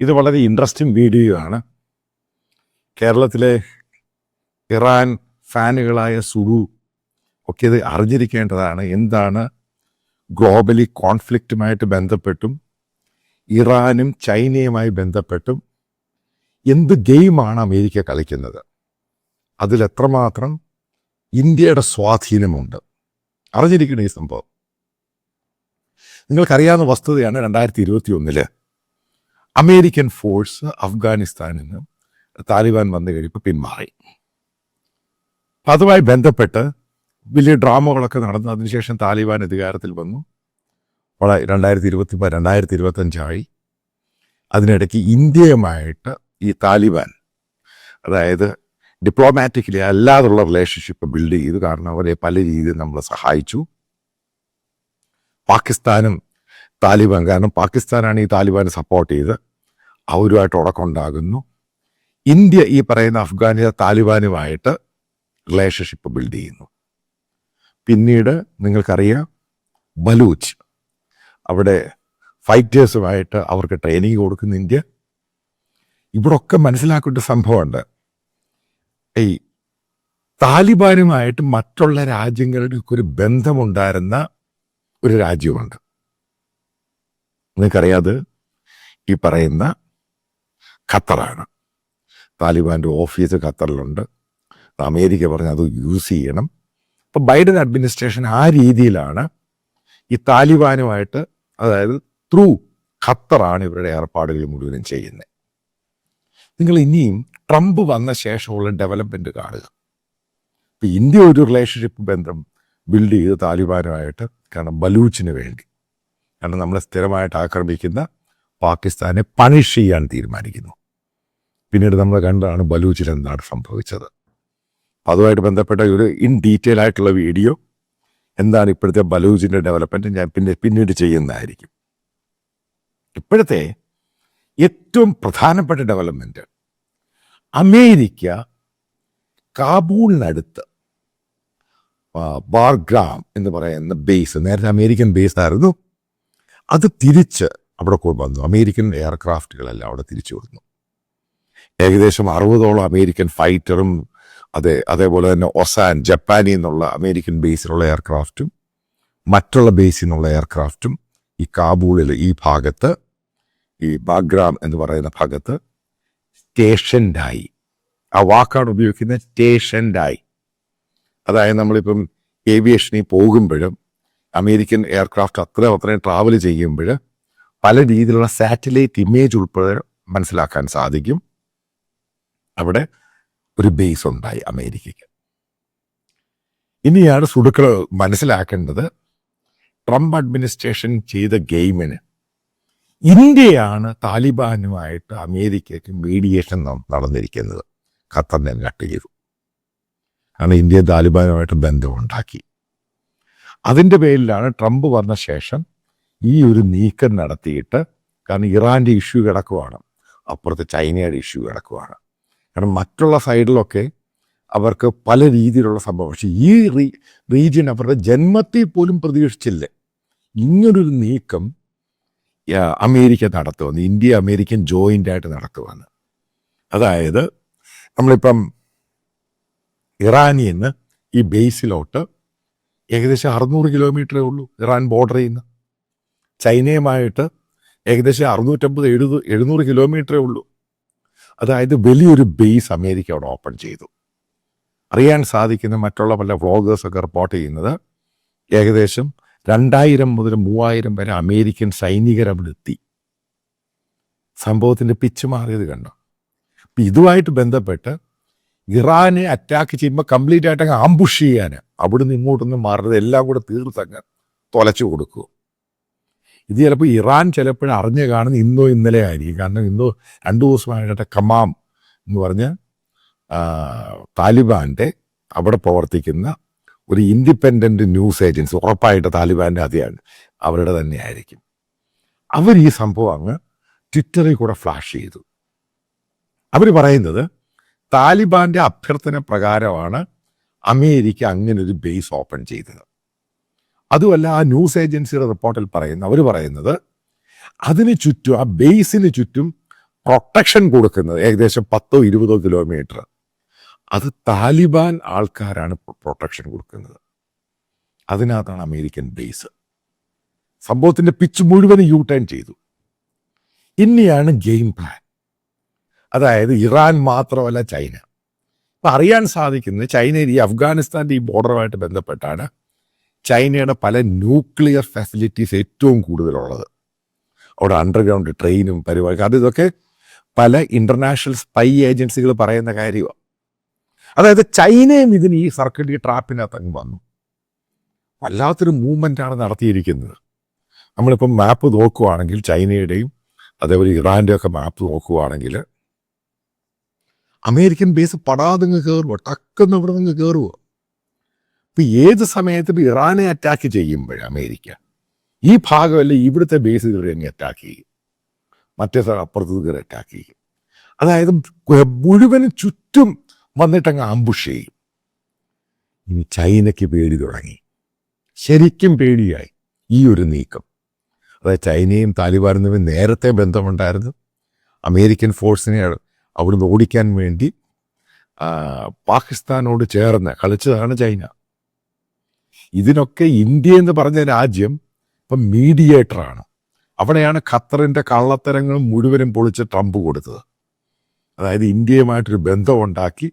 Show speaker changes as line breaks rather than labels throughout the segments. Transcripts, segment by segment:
ഇത് വളരെ interesting video ആണ്. കേരളത്തിലെ ഇറാൻ ഫാനുകളായ സുഡു ഒക്കെ ഇത് അറിഞ്ഞിരിക്കേണ്ടതാണ്. എന്താണ് ഗ്ലോബലി കോൺഫ്ലിക്റ്റുമായിട്ട് ബന്ധപ്പെട്ടും ഇറാനും ചൈനയുമായി ബന്ധപ്പെട്ടും എന്ത് ഗെയിമാണ് അമേരിക്ക കളിക്കുന്നത്, അതിലെത്രമാത്രം ഇന്ത്യയുടെ സ്വാധീനമുണ്ട്, അറിഞ്ഞിരിക്കണം ഈ സംഭവം. നിങ്ങൾക്കറിയാവുന്ന വസ്തുതയാണ്, 2021 അമേരിക്കൻ ഫോഴ്സ് അഫ്ഗാനിസ്ഥാനിൽ നിന്ന് താലിബാൻ വന്നു കഴിയുമ്പോൾ പിന്മാറി. അതുമായി ബന്ധപ്പെട്ട് വലിയ ഡ്രാമകളൊക്കെ നടന്നു. അതിനുശേഷം താലിബാൻ അധികാരത്തിൽ വന്നു. 2025 അതിനിടയ്ക്ക് ഇന്ത്യയുമായിട്ട് ഈ താലിബാൻ, അതായത് ഡിപ്ലോമാറ്റിക്കലി അല്ലാതുള്ള റിലേഷൻഷിപ്പ് ബിൽഡ് ചെയ്തു. കാരണം അവരെ പല രീതിയിൽ നമ്മൾ സഹായിച്ചു. പാകിസ്ഥാനും താലിബാൻ, കാരണം പാകിസ്ഥാനാണ് ഈ താലിബാനെ സപ്പോർട്ട് ചെയ്ത്, അവരുമായിട്ട് ഉടക്കുണ്ടാകുന്നു. ഇന്ത്യ ഈ പറയുന്ന അഫ്ഗാനിലെ താലിബാനുമായിട്ട് റിലേഷൻഷിപ്പ് ബിൽഡ് ചെയ്യുന്നു. പിന്നീട് നിങ്ങൾക്കറിയാം, ബലൂച്ച്, അവിടെ ഫൈറ്റേഴ്സുമായിട്ട് അവർക്ക് ട്രെയിനിങ് കൊടുക്കുന്ന ഇന്ത്യ. ഇവിടൊക്കെ മനസ്സിലാക്കേണ്ട സംഭവമുണ്ട്. ഈ താലിബാനുമായിട്ട് മറ്റുള്ള രാജ്യങ്ങളുടെ ഒരു ബന്ധമുണ്ടായിരുന്ന ഒരു രാജ്യമുണ്ട്. നിങ്ങൾക്കറിയാതെ ഈ പറയുന്ന ഖത്തറാണ്. താലിബാൻ്റെ ഓഫീസ് ഖത്തറിലുണ്ട്. അമേരിക്ക പറഞ്ഞ് അത് യൂസ് ചെയ്യണം. അപ്പം ബൈഡൻ അഡ്മിനിസ്ട്രേഷൻ ആ രീതിയിലാണ് ഈ താലിബാനുമായിട്ട്, അതായത് ത്രൂ ഖത്തറാണ് ഇവരുടെ ഏർപ്പാടുകൾ മുഴുവനും ചെയ്യുന്നത്. നിങ്ങൾ ഇനിയും ട്രംപ് വന്ന ശേഷമുള്ള ഡെവലപ്മെൻറ്റ് കാണുക. ഇപ്പം ഇന്ത്യ ഒരു റിലേഷൻഷിപ്പ് ബന്ധം ബിൽഡ് ചെയ്ത് താലിബാനുമായിട്ട്, കാരണം ബലൂച്ചിന് വേണ്ടി, കാരണം നമ്മളെ സ്ഥിരമായിട്ട് ആക്രമിക്കുന്ന പാകിസ്ഥാനെ പണിഷ് ചെയ്യാൻ തീരുമാനിക്കുന്നു. പിന്നീട് നമ്മൾ കണ്ടാണ് ബലൂച്ചിന് എന്താണ് സംഭവിച്ചത്. അപ്പം അതുമായിട്ട് ബന്ധപ്പെട്ട ഒരു ഇൻ ഡീറ്റെയിൽ ആയിട്ടുള്ള വീഡിയോ, എന്താണ് ഇപ്പോഴത്തെ ബലൂച്ചിൻ്റെ ഡെവലപ്മെൻറ്റ്, ഞാൻ പിന്നീട് ചെയ്യുന്നതായിരിക്കും. ഇപ്പോഴത്തെ ഏറ്റവും പ്രധാനപ്പെട്ട ഡെവലപ്മെൻറ്റ്, അമേരിക്ക കാബൂളിനടുത്ത് ബാർഗ്രാം എന്ന് പറയുന്ന ബേസ്, നേരത്തെ അമേരിക്കൻ ബേസ് ആയിരുന്നു, അത് തിരിച്ച് അവിടെ വന്നു. അമേരിക്കൻ എയർക്രാഫ്റ്റുകളെല്ലാം അവിടെ തിരിച്ചു വന്നു. ഏകദേശം 60ഓളം അമേരിക്കൻ ഫൈറ്ററും അതേപോലെ തന്നെ ഒസാൻ, ജപ്പാനിൽ നിന്നുള്ള അമേരിക്കൻ ബേസിലുള്ള എയർക്രാഫ്റ്റും മറ്റുള്ള ബേസിൽ നിന്നുള്ള എയർക്രാഫ്റ്റും ഈ കാബൂളിൽ ഈ ഭാഗത്ത്, ഈ ബാഗ്രാം എന്ന് പറയുന്ന ഭാഗത്ത് സ്റ്റേഷൻഡായി. ആ വാക്കാണ് ഉപയോഗിക്കുന്നത്, സ്റ്റേഷൻഡായി. അതായത് നമ്മളിപ്പം ഏവിയേഷനിൽ പോകുമ്പോഴും അമേരിക്കൻ എയർക്രാഫ്റ്റ് അത്രയും ട്രാവൽ ചെയ്യുമ്പോൾ പല രീതിയിലുള്ള സാറ്റലൈറ്റ് ഇമേജ് ഉൾപ്പെടെ മനസ്സിലാക്കാൻ സാധിക്കും. അവിടെ ഒരു ബേസ് ഉണ്ടായി അമേരിക്കയ്ക്ക്. ഇനിയാണ് സുഡുക്കൾ മനസ്സിലാക്കേണ്ടത്, ട്രംപ് അഡ്മിനിസ്ട്രേഷൻ ചെയ്ത ഗെയിമിന് ഇന്ത്യയാണ് താലിബാനുമായിട്ട് അമേരിക്കയ്ക്ക് മീഡിയേഷൻ നടന്നിരിക്കുന്നത്. ഖത്തറിനെ കട്ട് ചെയ്തു. കാരണം ഇന്ത്യ താലിബാനുമായിട്ട് ബന്ധമുണ്ടാക്കി. അതിൻ്റെ പേരിലാണ് ട്രംപ് വന്ന ശേഷം ഈ ഒരു നീക്കം നടത്തിയിട്ട്, കാരണം ഇറാൻ്റെ ഇഷ്യൂ കിടക്കുവാണ്, അപ്പുറത്ത് ചൈനയുടെ ഇഷ്യൂ കിടക്കുവാണ്. കാരണം മറ്റുള്ള സൈഡിലൊക്കെ അവർക്ക് പല രീതിയിലുള്ള സംഭവം, പക്ഷേ ഈ റീജിയൻ അവരുടെ ജന്മത്തിൽ പോലും പ്രതീക്ഷിച്ചില്ല ഇങ്ങനൊരു നീക്കം അമേരിക്ക നടത്തുമെന്ന്. ഇന്ത്യ അമേരിക്കൻ ജോയിൻ്റായിട്ട് നടത്തുമെന്ന്. അതായത് നമ്മളിപ്പം ഇറാനിൽ നിന്ന് ഈ ബേസിലോട്ട് ഏകദേശം 600 കിലോമീറ്ററേ ഉള്ളൂ ഇറാൻ ബോർഡറിൽ നിന്ന്. ചൈനയുമായിട്ട് ഏകദേശം 650-700 കിലോമീറ്ററേ ഉള്ളൂ. അതായത് വലിയൊരു ബേസ് അമേരിക്ക അവിടെ ഓപ്പൺ ചെയ്തു. അറിയാൻ സാധിക്കുന്ന മറ്റുള്ള പല വ്ളോഗേഴ്സൊക്കെ റിപ്പോർട്ട് ചെയ്യുന്നത് ഏകദേശം 2000 മുതൽ 3000 വരെ അമേരിക്കൻ സൈനികർ അവിടെ എത്തി. സംഭവത്തിൻ്റെ പിച്ച് മാറിയത് കണ്ടോ. അപ്പം ഇതുമായിട്ട് ബന്ധപ്പെട്ട് ഇറാനെ അറ്റാക്ക് ചെയ്യുമ്പോൾ കംപ്ലീറ്റ് ആയിട്ട് അങ്ങ് ആംബുഷ് ചെയ്യാൻ, അവിടുന്ന് ഇങ്ങോട്ടൊന്നും മാറുന്നത് എല്ലാം കൂടെ തീർത്തങ്ങ് തുലച്ചു കൊടുക്കുക. ഇത് ചിലപ്പോൾ ഇറാൻ ചിലപ്പോൾ അറിഞ്ഞ് കാണുന്ന ഇന്നോ ഇന്നലെ ആയിരിക്കും. കാരണം ഇന്നോ 2 ദിവസമായിട്ട് കമാം എന്ന് പറഞ്ഞ് താലിബാൻ്റെ അവിടെ പ്രവർത്തിക്കുന്ന ഒരു ഇൻഡിപെൻഡൻറ്റ് ന്യൂസ് ഏജൻസി, ഉറപ്പായിട്ട് താലിബാൻ്റെ അതെയാണ്, അവരുടെ തന്നെ ആയിരിക്കും. അവർ ഈ സംഭവം അങ്ങ് ട്വിറ്ററിൽ കൂടെ ഫ്ലാഷ് ചെയ്തു. അവർ പറയുന്നത് താലിബാൻ്റെ അഭ്യർത്ഥന പ്രകാരമാണ് അമേരിക്ക അങ്ങനൊരു ബേസ് ഓപ്പൺ ചെയ്തത്. അതുമല്ല, ആ ന്യൂസ് ഏജൻസിയുടെ റിപ്പോർട്ടിൽ അവർ പറയുന്നത് അതിന് ചുറ്റും, ആ ബേസിന് ചുറ്റും പ്രൊട്ടക്ഷൻ കൊടുക്കുന്നത് ഏകദേശം 10-20 കിലോമീറ്റർ, അത് താലിബാൻ ആൾക്കാരാണ് പ്രൊട്ടക്ഷൻ കൊടുക്കുന്നത്. അതിനകത്താണ് അമേരിക്കൻ ബേസ്. സംഭവത്തിന്റെ പിച്ച് മുഴുവൻ യു ടേൺ ചെയ്തു. ഇനിയാണ് ഗെയിം പ്ലാൻ. അതായത് ഇറാൻ മാത്രമല്ല ചൈന. ഇപ്പം അറിയാൻ സാധിക്കുന്നത് ചൈനയിൽ ഈ അഫ്ഗാനിസ്ഥാൻ്റെ ഈ ബോർഡറുമായിട്ട് ബന്ധപ്പെട്ടാണ് ചൈനയുടെ പല ന്യൂക്ലിയർ ഫെസിലിറ്റീസ് ഏറ്റവും കൂടുതലുള്ളത്. അവിടെ അണ്ടർഗ്രൗണ്ട് ട്രെയിനും പരിപാടി, ഇതൊക്കെ പല ഇന്റർനാഷണൽ സ്പൈ ഏജൻസികൾ പറയുന്ന കാര്യമാണ്. അതായത് ചൈനയും ഇതിന് ഈ സർക്കിൾ ട്രാപ്പിനകത്ത് അങ്ങ് വന്നു. വല്ലാത്തൊരു മൂവ്മെൻ്റാണ് നടത്തിയിരിക്കുന്നത്. നമ്മളിപ്പം മാപ്പ് നോക്കുവാണെങ്കിൽ ചൈനയുടെയും അതേപോലെ ഇറാൻ്റെയും ഒക്കെ മാപ്പ് നോക്കുവാണെങ്കിൽ അമേരിക്കൻ ബേസ് പടാതങ്ങ് കയറുമോ, ടക്കെന്ന് ഇവിടെ നിന്ന് കയറുമോ. ഇപ്പം ഏത് സമയത്തും ഇറാനെ അറ്റാക്ക് ചെയ്യുമ്പോൾ അമേരിക്ക ഈ ഭാഗമല്ല ഇവിടുത്തെ ബേസുകൾ അങ്ങ് അറ്റാക്ക് ചെയ്യും, മറ്റേ അപ്പുറത്ത് കയറി അറ്റാക്ക് ചെയ്യും. അതായത് മുഴുവനും ചുറ്റും വന്നിട്ടങ്ങ് ആംബുഷ് ചെയ്യും. ഇനി ചൈനയ്ക്ക് പേടി തുടങ്ങി, ശരിക്കും പേടിയായി ഈ ഒരു നീക്കം. അതായത് ചൈനയും താലിബാനും തമ്മിൽ നേരത്തെ ബന്ധമുണ്ടായിരുന്നു. അമേരിക്കൻ ഫോഴ്സിനെ അവിടുന്ന് ഓടിക്കാൻ വേണ്ടി പാകിസ്ഥാനോട് ചേർന്ന് കളിച്ചതാണ് ചൈന. ഇതിനൊക്കെ ഇന്ത്യ എന്ന് പറഞ്ഞ രാജ്യം ഇപ്പം മീഡിയേറ്ററാണ്. അവിടെയാണ് ഖത്തറിൻ്റെ കള്ളത്തരങ്ങൾ മുഴുവനും പൊളിച്ച് ട്രംപ് കൊടുത്തത്. അതായത് ഇന്ത്യയുമായിട്ടൊരു ബന്ധമുണ്ടാക്കി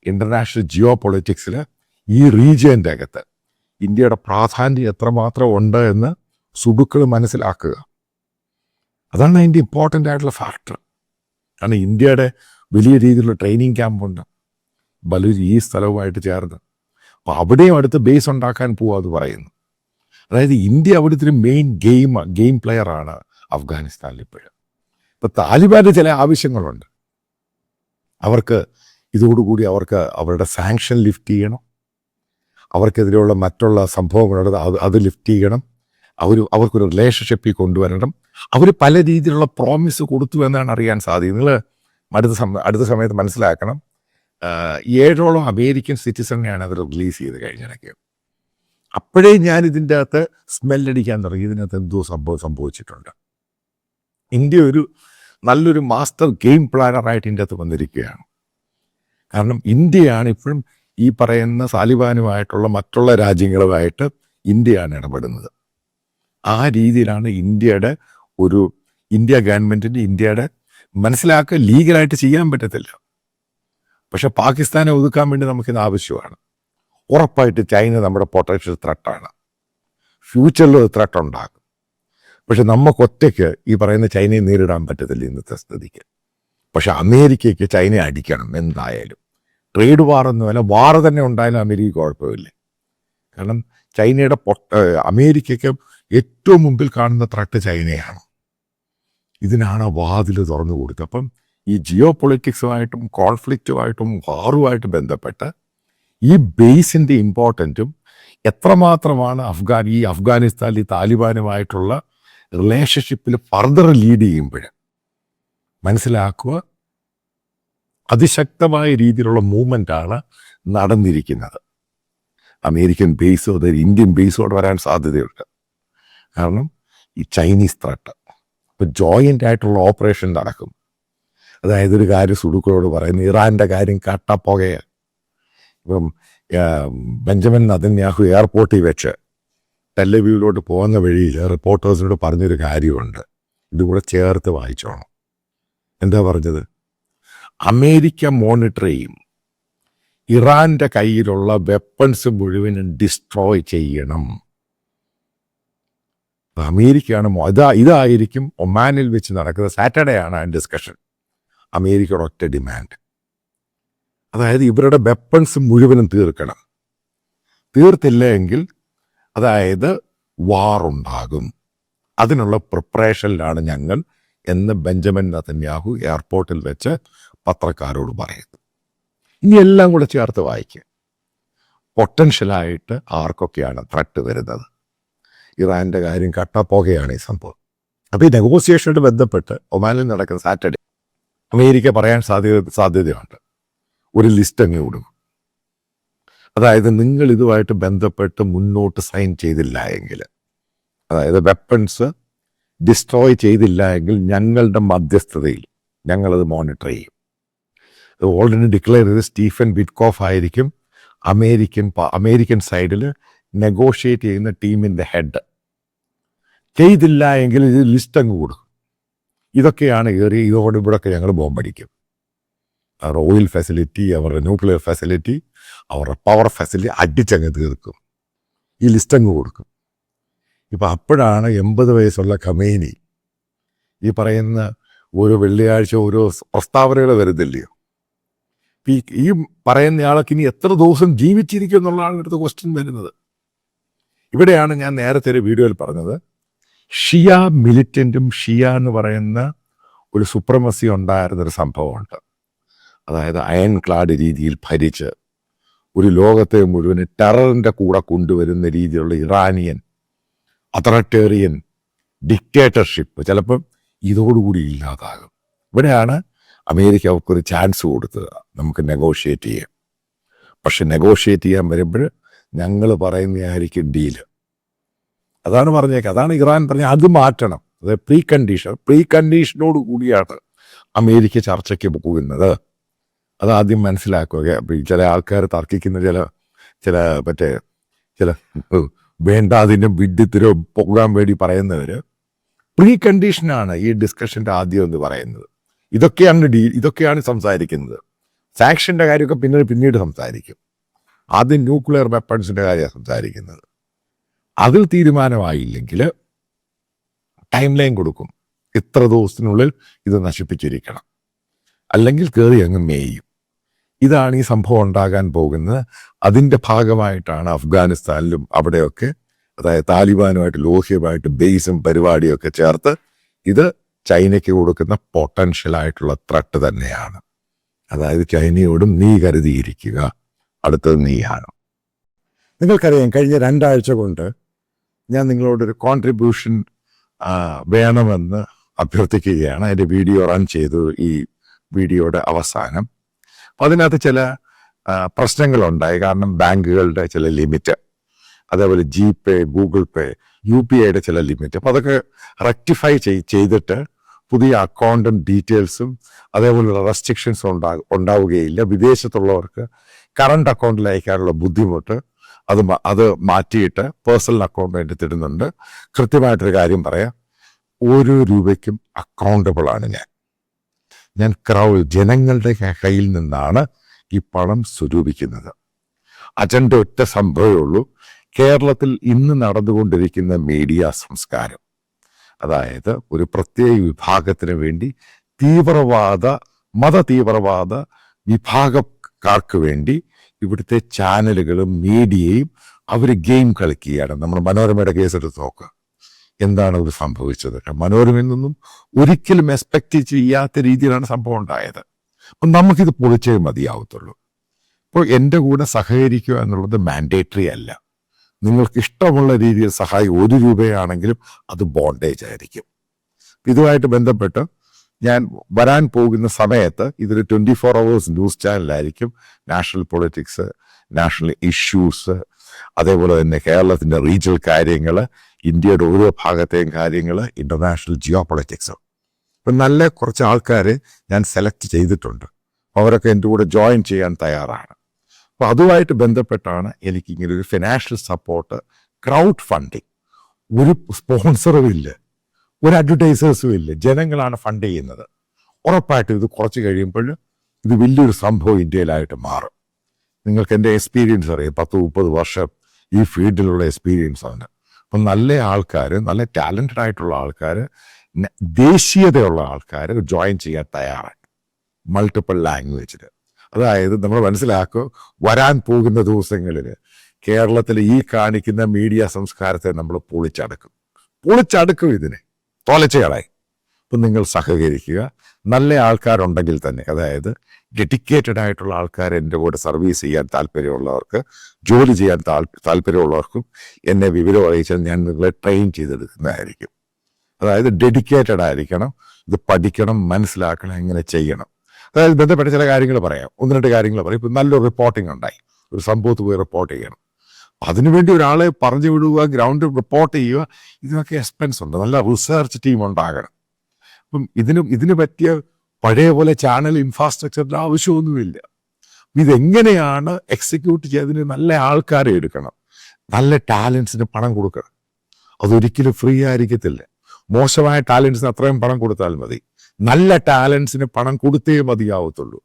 ഇൻ്റർനാഷണൽ ജിയോ പൊളിറ്റിക്സിൽ ഈ റീജിയൻ്റെ അകത്ത് ഇന്ത്യയുടെ പ്രാധാന്യം എത്രമാത്രം ഉണ്ട് എന്ന് സുഡുക്കൾ മനസ്സിലാക്കുക. അതാണ് അതിൻ്റെ ഇമ്പോർട്ടൻ്റ് ആയിട്ടുള്ള ഫാക്ടർ. കാരണം ഇന്ത്യയുടെ വലിയ രീതിയിലുള്ള ട്രെയിനിങ് ക്യാമ്പുണ്ട് ബലൂജ് ഈ സ്ഥലവുമായിട്ട് ചേർന്ന്. അപ്പോൾ അവിടെയും അടുത്ത് ബേസ് ഉണ്ടാക്കാൻ പോവുക എന്ന് പറയുന്നു. അതായത് ഇന്ത്യ അവിടുത്തെ ഒരു മെയിൻ ഗെയിം പ്ലെയറാണ് അഫ്ഗാനിസ്ഥാനിൽ ഇപ്പോഴും. ഇപ്പം താലിബാൻ്റെ ചില ആവശ്യങ്ങളുണ്ട്. അവർക്ക് ഇതോടുകൂടി അവരുടെ സാങ്ഷൻ ലിഫ്റ്റ് ചെയ്യണം, അവർക്കെതിരെയുള്ള മറ്റുള്ള സംഭവങ്ങളുള്ളത് അത് ലിഫ്റ്റ് ചെയ്യണം, അവർക്കൊരു റിലേഷൻഷിപ്പിൽ കൊണ്ടുവരണം. അവർ പല രീതിയിലുള്ള പ്രോമിസ് കൊടുത്തു എന്നാണ് അറിയാൻ സാധിക്കുന്നത്. നിങ്ങൾ അടുത്ത സമയത്ത് മനസ്സിലാക്കണം, 7ഓളം അമേരിക്കൻ സിറ്റിസണിനെയാണ് അവർ റിലീസ് ചെയ്ത് കഴിഞ്ഞിടയ്ക്ക്. അപ്പോഴേ ഞാൻ ഇതിൻ്റെ അകത്ത് സ്മെല്ലടിക്കാൻ തുടങ്ങി, ഇതിനകത്ത് എന്തോ സംഭവിച്ചിട്ടുണ്ട്. ഇന്ത്യ ഒരു നല്ലൊരു മാസ്റ്റർ ഗെയിം പ്ലാനറായിട്ട് ഇതിൻ്റെ അകത്ത് വന്നിരിക്കുകയാണ്. കാരണം ഇന്ത്യയാണ് ഇപ്പോഴും ഈ പറയുന്ന താലിബാനുമായിട്ടുള്ള മറ്റുള്ള രാജ്യങ്ങളുമായിട്ട് ഇന്ത്യയാണ് ഇടപെടുന്നത്. ആ രീതിയിലാണ് ഇന്ത്യ ഗവൺമെൻറ്റിന് ഇന്ത്യയുടെ മനസ്സിലാക്കുക ലീഗലായിട്ട് ചെയ്യാൻ പറ്റത്തില്ല. പക്ഷെ പാകിസ്ഥാനെ ഒതുക്കാൻ വേണ്ടി നമുക്കിത് ആവശ്യമാണ്. ഉറപ്പായിട്ട് ചൈന നമ്മുടെ പൊട്ടൻഷ്യൽ ത്രെട്ടാണ്, ഫ്യൂച്ചറിൽ ഒരു ത്രെട്ട് ഉണ്ടാകും. പക്ഷെ നമുക്കൊറ്റയ്ക്ക് ഈ പറയുന്ന ചൈനയെ നേരിടാൻ പറ്റത്തില്ല ഇന്നത്തെ സ്ഥിതിക്ക്. പക്ഷെ അമേരിക്കയ്ക്ക് ചൈനയെ അടിക്കണം എന്തായാലും. ട്രേഡ് വാറൊന്നുമല്ല, വാർ തന്നെ ഉണ്ടായാലും അമേരിക്ക കുഴപ്പമില്ല. കാരണം ചൈനയുടെ അമേരിക്കയ്ക്ക് ഏറ്റവും മുമ്പിൽ കാണുന്ന ത്രെട്ട് ചൈനയാണ്. ഇതിനാണ് വാതിൽ തുറന്നു കൊടുത്തത്. അപ്പം ഈ ജിയോ പൊളിറ്റിക്സുമായിട്ടും കോൺഫ്ലിക്റ്റുമായിട്ടും വാറുമായിട്ട് ബന്ധപ്പെട്ട് ഈ ബേസിൻ്റെ ഇമ്പോർട്ടൻറ്റും എത്രമാത്രമാണ് അഫ്ഗാനിസ്ഥാനിൽ ഈ താലിബാനുമായിട്ടുള്ള റിലേഷൻഷിപ്പിൽ ഫർദർ ലീഡ് ചെയ്യുമ്പോൾ മനസ്സിലാക്കുക, അതിശക്തമായ രീതിയിലുള്ള മൂവ്മെൻ്റാണ് നടന്നിരിക്കുന്നത്. അമേരിക്കൻ ബേസോ അതായത് ഇന്ത്യൻ ബേസോട് വരാൻ സാധ്യതയുണ്ട്. കാരണം ഈ ചൈനീസ് ത്രെട്ട്. ഇപ്പം ജോയിൻ്റ് ആയിട്ടുള്ള ഓപ്പറേഷൻ നടക്കും. അതായത് ഒരു കാര്യം സുഡുക്കളോട് പറയുന്നു, ഇറാൻ്റെ കാര്യം കട്ടപ്പുകയാണ്. ഇപ്പം ബെഞ്ചമിൻ നെതന്യാഹു എയർപോർട്ടിൽ വെച്ച് ടെലവീവിലോട്ട് പോകുന്ന വഴിയിൽ റിപ്പോർട്ടേഴ്സിനോട് പറഞ്ഞൊരു കാര്യമുണ്ട്, ഇതുകൂടെ ചേർത്ത് വായിച്ചോണം. എന്താ പറഞ്ഞത്? അമേരിക്ക മോണിറ്റർ ചെയ്യും, ഇറാൻ്റെ കയ്യിലുള്ള വെപ്പൺസ് മുഴുവനും ഡിസ്ട്രോയ് ചെയ്യണം. അമേരിക്കയാണ് ഇതായിരിക്കും ഒമാനിൽ വെച്ച് നടക്കുന്നത്. സാറ്റർഡേ ആണ് ആ ഡിസ്കഷൻ. അമേരിക്കയുടെ ഒറ്റ ഡിമാൻഡ്, അതായത് ഇവരുടെ വെപ്പൺസ് മുഴുവനും തീർക്കണം. തീർത്തില്ല എങ്കിൽ അതായത് വാറുണ്ടാകും. അതിനുള്ള പ്രിപ്പറേഷനിലാണ് ഞങ്ങൾ എന്ന് ബെഞ്ചമിൻ നെതന്യാഹു എയർപോർട്ടിൽ വെച്ച് പത്രക്കാരോട് പറയുന്നു. ഇനി എല്ലാം കൂടെ ചേർത്ത് വായിക്കുക. പൊട്ടൻഷ്യലായിട്ട് ആർക്കൊക്കെയാണ് ത്രെട്ട് വരുന്നത്? ഇറാൻ്റെ കാര്യം കട്ടപ്പോകയാണ് ഈ സംഭവം. അപ്പോൾ ഈ നെഗോസിയേഷനോട് ബന്ധപ്പെട്ട് ഒമാനിൽ നടക്കുന്ന സാറ്റർഡേ അമേരിക്ക പറയാൻ സാധ്യതയുണ്ട്. ഒരു ലിസ്റ്റ് അങ്ങ് കൊടുക്കും. അതായത് നിങ്ങൾ ഇതുമായിട്ട് ബന്ധപ്പെട്ട് മുന്നോട്ട് സൈൻ ചെയ്തില്ല എങ്കിൽ, അതായത് വെപ്പൺസ് ഡിസ്ട്രോയ് ചെയ്തില്ല എങ്കിൽ ഞങ്ങളുടെ മധ്യസ്ഥതയിൽ ഞങ്ങളത് മോണിറ്റർ ചെയ്യും. അത് ഓൾറെഡി ഡിക്ലെയർ ചെയ്ത് സ്റ്റീഫൻ വിറ്റ്കോഫ് ആയിരിക്കും അമേരിക്കൻ സൈഡിൽ നെഗോഷിയേറ്റ് ചെയ്യുന്ന ടീമിൻ്റെ ഹെഡ്. ചെയ്തില്ല എങ്കിൽ ഇത് ലിസ്റ്റ് അങ്ങ് കൊടുക്കും. ഇതൊക്കെയാണ് ഇതോടിവിടൊക്കെ ഞങ്ങൾ ബോംബടിക്കും. അവരുടെ ഓയിൽ ഫെസിലിറ്റി, അവരുടെ ന്യൂക്ലിയർ ഫെസിലിറ്റി, അവരുടെ പവർ ഫെസിലിറ്റി അടിച്ചങ്ങ് തീർക്കും. ഈ ലിസ്റ്റ് അങ്ങ് കൊടുക്കും. ഇപ്പം അപ്പോഴാണ് 80 വയസ്സുള്ള ഖമേനി ഈ പറയുന്ന ഓരോ വെള്ളിയാഴ്ച ഓരോ പ്രസ്താവനകൾ വരുന്നില്ലയോ. ഈ പറയുന്നയാൾക്ക് ഇനി എത്ര ദിവസം ജീവിച്ചിരിക്കും എന്നുള്ളതാണ് അടുത്ത ക്വസ്റ്റ്യൻ വരുന്നത്. ഇവിടെയാണ് ഞാൻ നേരത്തെ ഒരു വീഡിയോയിൽ പറഞ്ഞത്, ഷിയ മിലിറ്റൻറ്റും ഷിയ എന്ന് പറയുന്ന ഒരു സുപ്രമസി ഉണ്ടായിരുന്നൊരു സംഭവമുണ്ട്. അതായത് അയൺ ക്ലാഡ് രീതിയിൽ ഭരിച്ച് ഒരു ലോകത്തെ മുഴുവൻ ടെററിൻ്റെ കൂടെ കൊണ്ടുവരുന്ന രീതിയിലുള്ള ഇറാനിയൻ അതോറിറ്റേറിയൻ ഡിക്റ്റേറ്റർഷിപ്പ് ചിലപ്പം ഇതോടുകൂടി ഇല്ലാതാകും. ഇവിടെയാണ് അമേരിക്ക അവർക്കൊരു ചാൻസ് കൊടുത്തത്, നമുക്ക് നെഗോഷിയേറ്റ് ചെയ്യാം. പക്ഷെ നെഗോഷിയേറ്റ് ചെയ്യാൻ വരുമ്പോൾ ഞങ്ങൾ പറയുന്നതായിരിക്കും ഡീല്. അതാണ് പറഞ്ഞേക്കുക. അതാണ് ഇറാൻ പറഞ്ഞ അത് മാറ്റണം. അത് പ്രീ കണ്ടീഷനോട് കൂടിയാണ് അമേരിക്ക ചർച്ചയ്ക്ക് പോകുന്നത്. അതാദ്യം മനസ്സിലാക്കുക. ചില ആൾക്കാർ തർക്കിക്കുന്ന ചില വേണ്ടാതിനും വിഡ്ഢിത്തിനും പോകാൻ വേണ്ടി പറയുന്നവർ പ്രീ കണ്ടീഷനാണ് ഈ ഡിസ്കഷൻ്റെ ആദ്യം എന്ന് പറയുന്നത്. ഇതൊക്കെയാണ് സംസാരിക്കുന്നത്. സാക്ഷൻ്റെ കാര്യമൊക്കെ പിന്നീട് സംസാരിക്കും. ആദ്യം ന്യൂക്ലിയർ വെപ്പൺസിൻ്റെ കാര്യമാണ് സംസാരിക്കുന്നത്. അതിൽ തീരുമാനമായില്ലെങ്കിൽ ടൈം ലൈൻ കൊടുക്കും, ഇത്ര ദിവസത്തിനുള്ളിൽ ഇത് നശിപ്പിച്ചിരിക്കണം, അല്ലെങ്കിൽ കയറി അങ്ങ് മേയും. ഇതാണ് ഈ സംഭവം ഉണ്ടാകാൻ പോകുന്നത്. അതിൻ്റെ ഭാഗമായിട്ടാണ് അഫ്ഗാനിസ്ഥാനിലും അവിടെയൊക്കെ, അതായത് താലിബാനുമായിട്ട് ലോഹ്യമായിട്ട് ബേസും പരിപാടിയൊക്കെ ചേർത്ത് ഇത് ചൈനയ്ക്ക് കൊടുക്കുന്ന പൊട്ടൻഷ്യലായിട്ടുള്ള ത്രട്ട് തന്നെയാണ്. അതായത് ചൈനയോടും നീ കരുതിയിരിക്കുക, അടുത്തത് നീയാണ്. നിങ്ങൾക്കറിയാം, കഴിഞ്ഞ 2 ആഴ്ച കൊണ്ട് ഞാൻ നിങ്ങളോടൊരു കോൺട്രിബ്യൂഷൻ വേണമെന്ന് അഭ്യർത്ഥിക്കുകയാണ്. അതിൻ്റെ വീഡിയോ റൺ ചെയ്തു ഈ വീഡിയോയുടെ അവസാനം. അതിനകത്ത് ചില പ്രശ്നങ്ങളുണ്ടായി. കാരണം ബാങ്കുകളുടെ ചില ലിമിറ്റ്, അതേപോലെ GPay, ഗൂഗിൾ പേ, UPIയുടെ ചില ലിമിറ്റ്. അപ്പോൾ അതൊക്കെ റെക്ടിഫൈ ചെയ്തിട്ട് പുതിയ അക്കൗണ്ടും ഡീറ്റെയിൽസും അതേപോലെയുള്ള റെസ്ട്രിക്ഷൻസും ഉണ്ടാവുകയില്ല. വിദേശത്തുള്ളവർക്ക് കറണ്ട് അക്കൗണ്ടിൽ അയക്കാനുള്ള ബുദ്ധിമുട്ട് അത് മാറ്റിയിട്ട് പേഴ്സണൽ അക്കൗണ്ട് വേണ്ടി തരുന്നുണ്ട്. കൃത്യമായിട്ടൊരു കാര്യം പറയാം, ഓരോ രൂപയ്ക്കും അക്കൗണ്ടബിളാണ് ഞാൻ ജനങ്ങളുടെ കയ്യിൽ നിന്നാണ് ഈ പണം സ്വരൂപിക്കുന്നത്. അജണ്ട ഒറ്റ സംഭവമേ ഉള്ളൂ. കേരളത്തിൽ ഇന്ന് നടന്നുകൊണ്ടിരിക്കുന്ന മീഡിയ സംസ്കാരം, അതായത് ഒരു പ്രത്യേക വിഭാഗത്തിന് വേണ്ടി മതതീവ്രവാദ വിഭാഗക്കാർക്ക് വേണ്ടി ഇവിടുത്തെ ചാനലുകളും മീഡിയയും അവർ ഗെയിം കളിക്കുകയാണ്. നമ്മൾ മനോരമയുടെ കേസെടുത്ത് നോക്കുക, എന്താണ് ഇത് സംഭവിച്ചത്. മനോരമയിൽ നിന്നും ഒരിക്കലും എക്സ്പെക്റ്റ് ചെയ്യാത്ത രീതിയിലാണ് സംഭവം ഉണ്ടായത്. അപ്പം നമുക്കിത് പൊളിച്ചേ മതിയാവത്തുള്ളൂ. ഇപ്പോൾ എൻ്റെ കൂടെ സഹകരിക്കുക എന്നുള്ളത് മാൻഡേറ്ററി അല്ല. നിങ്ങൾക്ക് ഇഷ്ടമുള്ള രീതിയിൽ സഹായം 1 രൂപയാണെങ്കിലും അത് ബോണ്ടേജ് ആയിരിക്കും. ഇതുമായിട്ട് ബന്ധപ്പെട്ട് ഞാൻ വരാൻ പോകുന്ന സമയത്ത് ഇതൊരു 24 hours ന്യൂസ് ചാനലായിരിക്കും. നാഷണൽ പൊളിറ്റിക്സ്, നാഷണൽ ഇഷ്യൂസ്, അതേപോലെ തന്നെ കേരളത്തിൻ്റെ റീജിയണൽ കാര്യങ്ങൾ, ഇന്ത്യയുടെ ഓരോ ഭാഗത്തെയും കാര്യങ്ങൾ, ഇൻ്റർനാഷണൽ ജിയോ പൊളിറ്റിക്സ്. അപ്പം നല്ല കുറച്ച് ആൾക്കാരെ ഞാൻ സെലക്ട് ചെയ്തിട്ടുണ്ട്. അവരൊക്കെ എൻ്റെ കൂടെ ജോയിൻ ചെയ്യാൻ തയ്യാറാണ്. അപ്പോൾ അതുമായിട്ട് ബന്ധപ്പെട്ടാണ് എനിക്കിങ്ങനെ ഒരു ഫിനാൻഷ്യൽ സപ്പോർട്ട്, ക്രൗഡ് ഫണ്ടിങ്. ഒരു സ്പോൺസറും ഇല്ല, ഒരു അഡ്വർടൈസേഴ്സും ഇല്ല, ജനങ്ങളാണ് ഫണ്ട് ചെയ്യുന്നത്. ഉറപ്പായിട്ടും ഇത് കുറച്ച് കഴിയുമ്പോൾ ഇത് വലിയൊരു സംഭവം ഇന്ത്യയിലായിട്ട് മാറും. നിങ്ങൾക്ക് എൻ്റെ എക്സ്പീരിയൻസ് അറിയാം, 10-30 വർഷം ഈ ഫീൽഡിലുള്ള എക്സ്പീരിയൻസ് ആണ്. അപ്പം നല്ല ആൾക്കാർ, നല്ല ടാലൻറ്റഡ് ആയിട്ടുള്ള ആൾക്കാർ, ദേശീയതയുള്ള ആൾക്കാർ ജോയിൻ ചെയ്യാൻ തയ്യാറാണ്, മൾട്ടിപ്പിൾ ലാംഗ്വേജിൽ. അതായത് നമ്മൾ മനസ്സിലാക്കുക, വരാൻ പോകുന്ന ദിവസങ്ങളിൽ കേരളത്തിൽ ഈ കാണിക്കുന്ന മീഡിയ സംസ്കാരത്തെ നമ്മൾ പൊളിച്ചടുക്കും ഇതിനെ തോലച്ചയാളായി. അപ്പം നിങ്ങൾ സഹകരിക്കുക. നല്ല ആൾക്കാരുണ്ടെങ്കിൽ തന്നെ, അതായത് ഡെഡിക്കേറ്റഡ് ആയിട്ടുള്ള ആൾക്കാർ എൻ്റെ കൂടെ സർവീസ് ചെയ്യാൻ താല്പര്യമുള്ളവർക്ക്, ജോലി ചെയ്യാൻ താല്പര്യമുള്ളവർക്കും എന്നെ വിവരം അറിയിച്ചാൽ ഞാൻ നിങ്ങളെ ട്രെയിൻ ചെയ്തെടുക്കുന്നതായിരിക്കും. അതായത് ഡെഡിക്കേറ്റഡ് ആയിരിക്കണം, ഇത് പഠിക്കണം, മനസ്സിലാക്കണം, എങ്ങനെ ചെയ്യണം. അതായത് ബന്ധപ്പെട്ട ചില കാര്യങ്ങൾ പറയാം, 1-2 കാര്യങ്ങൾ പറയും. ഇപ്പം നല്ലൊരു റിപ്പോർട്ടിംഗ് ഉണ്ടായി, ഒരു സംഭവത്ത് പോയി റിപ്പോർട്ട് ചെയ്യണം, അതിനുവേണ്ടി ഒരാളെ പറഞ്ഞു വിടുക, ഗ്രൗണ്ട് റിപ്പോർട്ട് ചെയ്യുക, ഇതിനൊക്കെ എക്സ്പെൻസ് ഉണ്ട്. നല്ല റിസർച്ച് ടീം ഉണ്ടാകണം. അപ്പം ഇതിന് പറ്റിയ പഴയ പോലെ ചാനൽ ഇൻഫ്രാസ്ട്രക്ചറിന്റെ ആവശ്യമൊന്നുമില്ല. ഇതെങ്ങനെയാണ് എക്സിക്യൂട്ട് ചെയ്തതിന് നല്ല ആൾക്കാരെ എടുക്കണം, നല്ല ടാലൻസിന് പണം കൊടുക്കണം. അതൊരിക്കലും ഫ്രീ ആയിരിക്കത്തില്ല. മോശമായ ടാലൻസിന് അത്രയും പണം കൊടുത്താൽ മതി, നല്ല ടാലൻസിന് പണം കൊടുത്തേ മതിയാവത്തുള്ളൂ.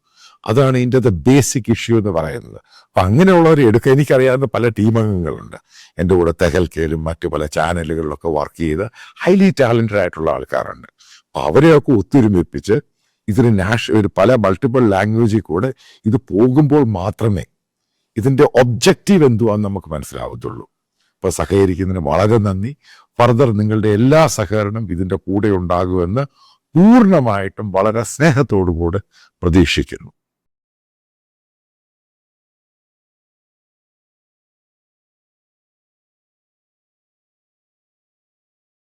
അതാണ് ഇതിൻ്റെ ബേസിക് ഇഷ്യൂ എന്ന് പറയുന്നത്. അപ്പം അങ്ങനെയുള്ളവരെ എടുക്കുക. എനിക്കറിയാവുന്ന പല ടീമംഗങ്ങളുണ്ട് എൻ്റെ കൂടെ തെഹൽക്കയിലും മറ്റു പല ചാനലുകളിലൊക്കെ വർക്ക് ചെയ്ത് ഹൈലി ടാലൻറ്റഡ് ആയിട്ടുള്ള ആൾക്കാരുണ്ട്. അപ്പം അവരെയൊക്കെ ഒത്തൊരുമിപ്പിച്ച് ഇതിന് പല മൾട്ടിപ്പിൾ ലാംഗ്വേജിൽ കൂടെ ഇത് പോകുമ്പോൾ മാത്രമേ ഇതിൻ്റെ ഒബ്ജക്റ്റീവ് എന്തുവാന്ന് നമുക്ക് മനസ്സിലാവത്തുള്ളൂ. അപ്പോൾ സഹകരിക്കുന്നതിന് വളരെ നന്ദി. ഫർദർ നിങ്ങളുടെ എല്ലാ സഹകരണം ഇതിൻ്റെ കൂടെ ഉണ്ടാകുമെന്ന് പൂർണ്ണമായിട്ടും വളരെ സ്നേഹത്തോടു കൂടെ പ്രതീക്ഷിക്കുന്നു.